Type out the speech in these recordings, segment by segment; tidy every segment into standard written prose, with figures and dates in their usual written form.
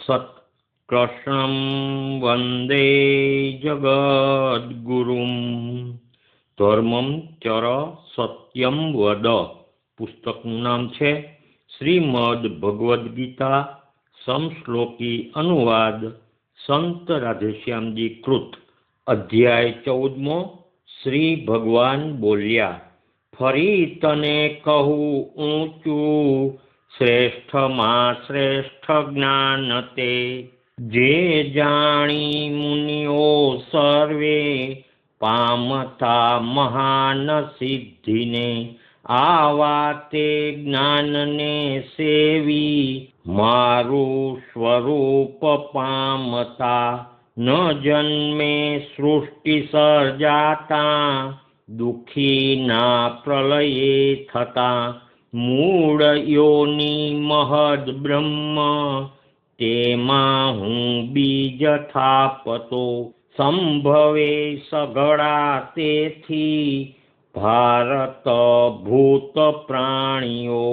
સત્કૃષ્ણં વંદે જગદ્ગુરુમ. ધર્મં ચર સત્યમ વદ. પુસ્તકનું નામ છે શ્રીમદ ભગવદ્ ગીતા સમશ્લોકી અનુવાદ સંત રાધેશ્યામજી કૃત. અધ્યાય 14મો. શ્રી ભગવાન બોલ્યા, ફરી તને કહું ઊંચું, શ્રેષ્ઠમાં શ્રેષ્ઠ જ્ઞાન તે. જે જાણી મુનિઓ સર્વે, પામતા મહાન સિદ્ધિને. આવા તે જ્ઞાનને સેવી, મારું સ્વરૂપ પામતા. ન જન્મે સૃષ્ટિ સર્જાતા, દુઃખી ના પ્રલયે થતા. મૂળ યોની મહદ બ્રહ્મ, તેમાં હું બીજ થાપતો. સંભવે સઘળા તેથી, ભારત ભૂત પ્રાણીઓ.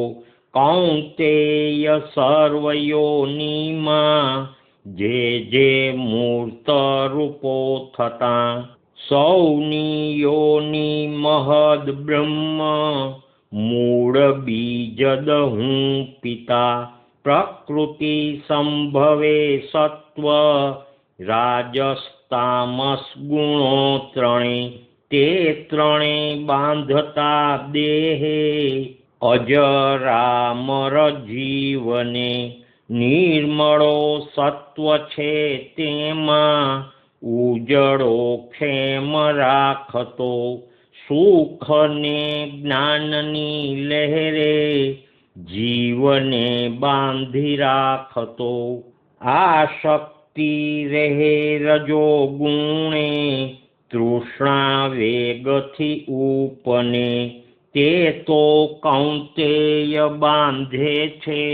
કૌંતેય સર્વયોનિમાં, જે મૂર્ત રૂપો થતા. સૌની યોની મહદ બ્રહ્મ, મૂળ બીજદ હું પિતા. પ્રકૃતિ સંભવે સત્વ, રાજસ તામસ ગુણો ત્રણે. તે ત્રણે બાંધતા દેહે, અજરામર જીવને. નિર્મળો સત્વ છે તેમાં, ઉજળો ખેમ રાખતો. સુખ ને જ્ઞાનની લહેરે, જીવને બાંધી રાખતો. આ શક્તિ રહે રજો ગુણે, તૃષ્ણા વેગથી ઉપને. તે તો કૌંતેય બાંધે છે,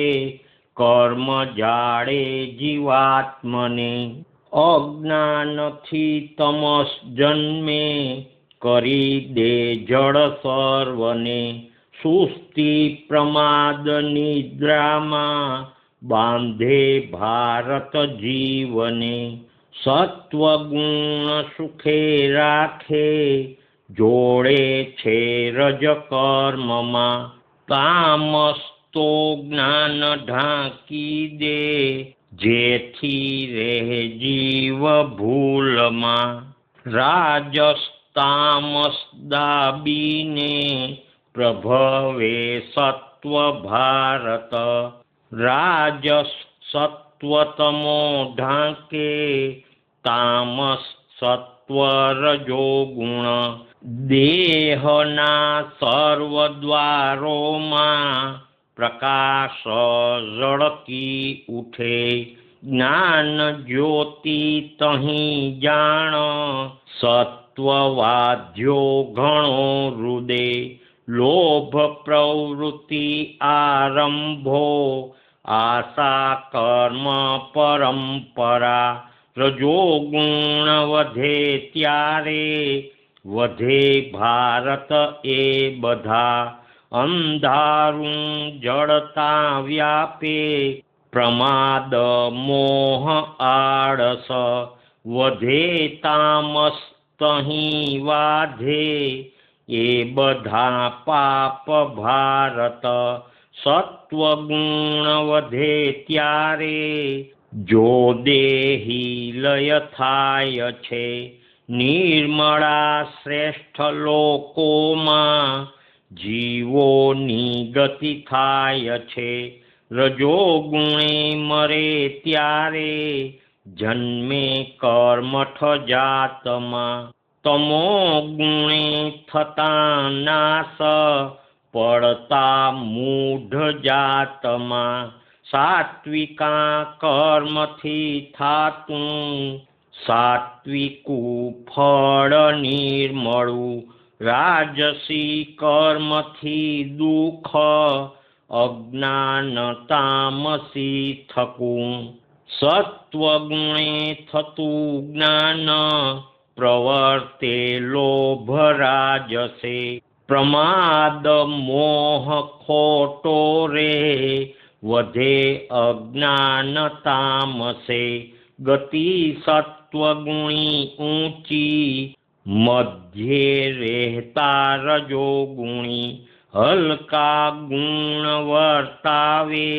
કર્મ જાળે જીવાત્મને. અજ્ઞાનથી તમસ જન્મે, કરી દે જડ સર્વને. સુસ્તી પ્રમાદ નિદ્રામાં, બાંધે ભારત જીવને. સત્વગુણ સુખે રાખે, જોડે છે રજ કર્મમાં. તામસ તો જ્ઞાન ઢાંકી દે, જેથી રહે જીવ ભૂલમાં. રાજસ તામસ દાબીને, પ્રભવે સત્વ ભારત. રાજસ સત્વ તમો ઢાંકે, તામસ સત્વ રજો ગુણ. દેહના સર્વ દ્વારોમાં, પ્રકાશ ઝળકી ઉઠે. જ્ઞાન જ્યોતિ તહીં જાણ, સત્વવાદ્યો ઘણો રુદે. લોભ પ્રવૃત્તિ આરંભો, આશા કર્મ પરંપરા. રજોગુણ વધે ત્યારે, વધે ભારત એ બધા. અંધારું જડતા વ્યાપે, પ્રમાદ મોહ આળસ. વધે તામસ તહીં વાધે, એ બધા પાપ ભારત. સત્વગુણ વધે ત્યારે, જો દેહી લય થાય છે. નિર્મળા શ્રેષ્ઠ લોકોમાં, જીવોની ગતિ થાય છે. રજોગુણે મરે ત્યારે, જન્મે કર્મઠ જાતમાં. તમો ગુણે થતા નાશ, પડતા મૂઢ જાતમાં. સાત્વિકા કર્મથી થાતું, સાત્વિકું ફળ નિર્મળું. રાજસી કર્મથી દુઃખ, અજ્ઞાન તામસી થકું. સત્વગુણે થતું જ્ઞાન, પ્રવર્તે લોભ રાજસે. પ્રમાદ મોહ ખોટો રે, વધે અજ્ઞાન તામસે, ગતિ સત્વગુણી ઊંચી, મધ્યે રહેતા રજો ગુણી, હલકા ગુણ વર્તાવે,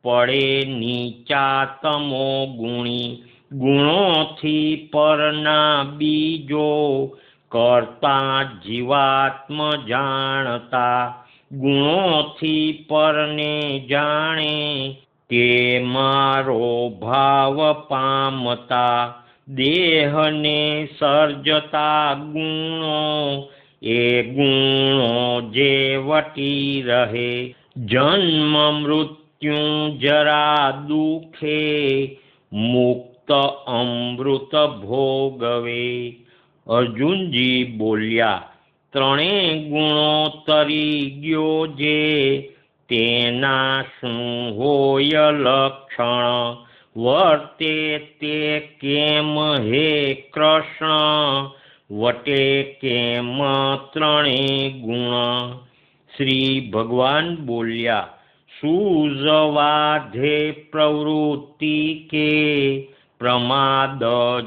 પડે નીચા તમો ગુણી, ગુણોથી પરના બીજો, કરતા જીવાત્મ જાણતા, ગુણોથી પરને જાણે, તે મારો ભાવ પામતા, દેહને સર્જતા ગુણો, એ ગુણો જે વટી રહે, જન્મ મૃત્યુ જરા દુખે, મુક્ત અમૃત ભોગવે. અર્જુનજી બોલ્યા, ત્રણેય ગુણો તરી ગયો જે, તેના શું હોય લક્ષણ, વર્તે તે કેમ હે કૃષ્ણ, વટે કેમ ત્રણેય ગુણ. શ્રી ભગવાન બોલ્યા, સૂઝવાધે પ્રવૃત્તિ કે, પ્રમાદ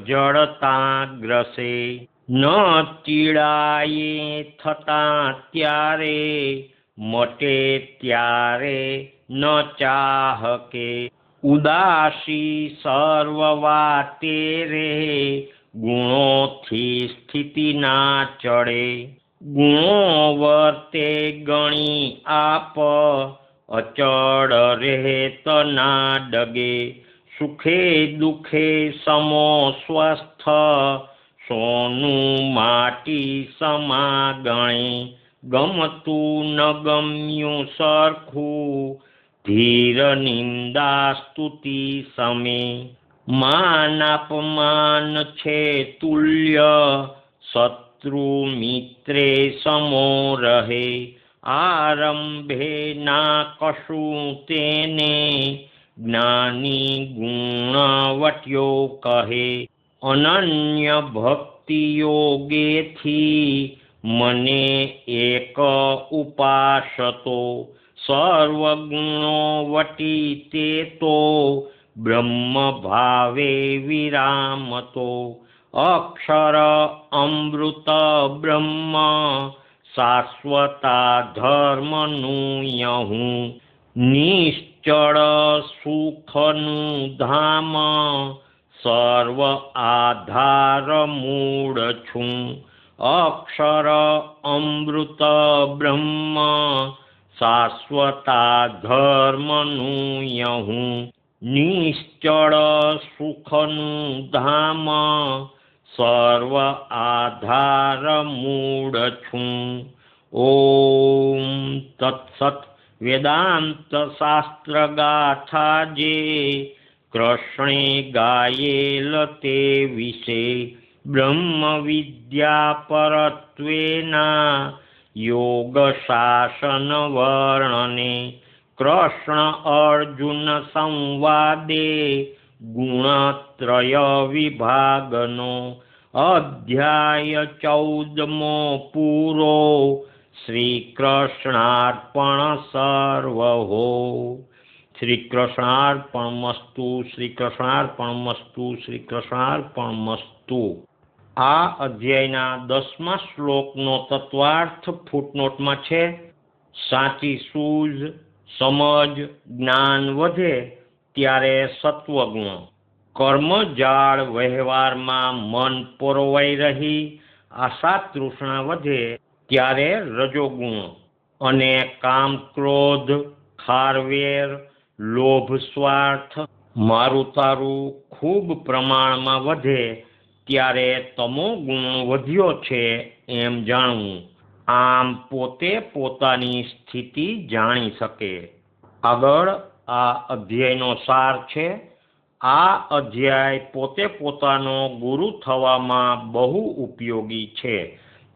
જડતા ગ્રસે, ન ચીડાયે થતા ત્યારે, મટે ત્યારે ન ચાહકે, ઉદાસી સર્વ વાતે રે, ગુણોથી સ્થિતિ ના ચડે, ગુણો વર્તે ગણી આપ, અચળ રહેત ના ડગે, સુખે દુખે સમો સ્વસ્થ, સોનું માટી સમા ગણે, ગમતું ન ગમ્યું સરખું, ધીર નિંદા સ્તુતિ સમે, માન અપમાન છે તુલ્ય, શત્રુ મિત્રે સમો રહે, આરંભે ના કશું તેને, જ્ઞાની ગુણ વટ્યો કહે, અનન્ય ભક્તિ યોગેથી, મને એક ઉપાસતો, સર્વગુણો વટી તે તો, બ્રહ્મ ભાવે વિરામતો, અક્ષર અમૃત બ્રહ્મ, શાશ્વતા ધર્મનું યહું, નિશ્ચળ સુખનું ધામ, સર્વ આધાર મૂળ છું, અક્ષર અમૃત બ્રહ્મ, શાશ્વતા ધર્મનું યહું, નિશ્ચળ સુખનું ધામ, સર્વ આધાર મૂળ છું. ઓમ તત્સત. વેદાંત શાસ્ત્ર ગાથા જે, કૃષ્ણે ગાયેલ તે વિશે, બ્રહ્મ વિદ્યા પરત્વેના, યોગ શાસન વર્ણને, કૃષ્ણ અર્જુન સંવાદે, ગુણત્રય વિભાગનો, અધ્યાય 14મો પૂરો. શ્રી કૃષ્ણાર્પણ સર્વહો. શ્રી કૃષ્ણાર્પણમસ્તુ. શ્રી કૃષ્ણાર્પણમસ્તુ. શ્રી કૃષ્ણાર્પણમસ્તુ. આ અધ્યાયના 10મા શ્લોકનો તત્વાર્થ ફૂટનોટમાં છે. સાચી સૂઝ, સમજ, જ્ઞાન વધે ત્યારે સત્વગુણો, કર્મજાળ વ્યવહારમાં મન પોરવાઈ રહી આશા તૃષ્ણા વધે ત્યારે રજોગુણો, અને કામ ક્રોધ, ખારવેર, લોભ સ્વાર્થ, મારું તારું ખૂબ પ્રમાણમાં વધે ત્યારે તમો ગુણ વધ્યો છે એમ જાણવું. આમ પોતે પોતાની સ્થિતિ જાણી શકે. આગળ આ અધ્યાયનો સાર છે. આ અધ્યાય પોતે પોતાનો ગુરુ થવામાં બહુ ઉપયોગી છે.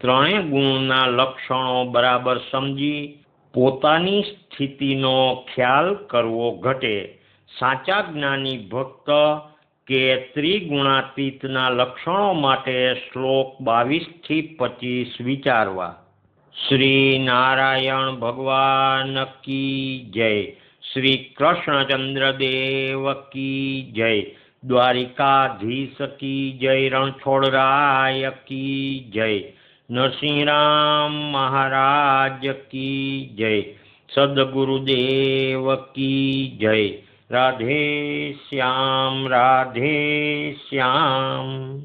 ત્રણેય ગુણના લક્ષણો બરાબર સમજી પોતાની સ્થિતિનો ખ્યાલ કરવો ઘટે. સાચા જ્ઞાની ભક્ત કે ત્રિગુણાતીતના લક્ષણો માટે શ્લોક 22 થી 25 વિચારવા. શ્રી નારાયણ ભગવાન કી જય. શ્રી કૃષ્ણચંદ્ર દેવ કી જય, દ્વારિકાધીશ કી જય, રણછોડરાય કી જય, નરસિંહરામ મહારાજ કી જય, સદગુરુદેવ કી જય. રાધે શ્યામ, રાધે શ્યામ.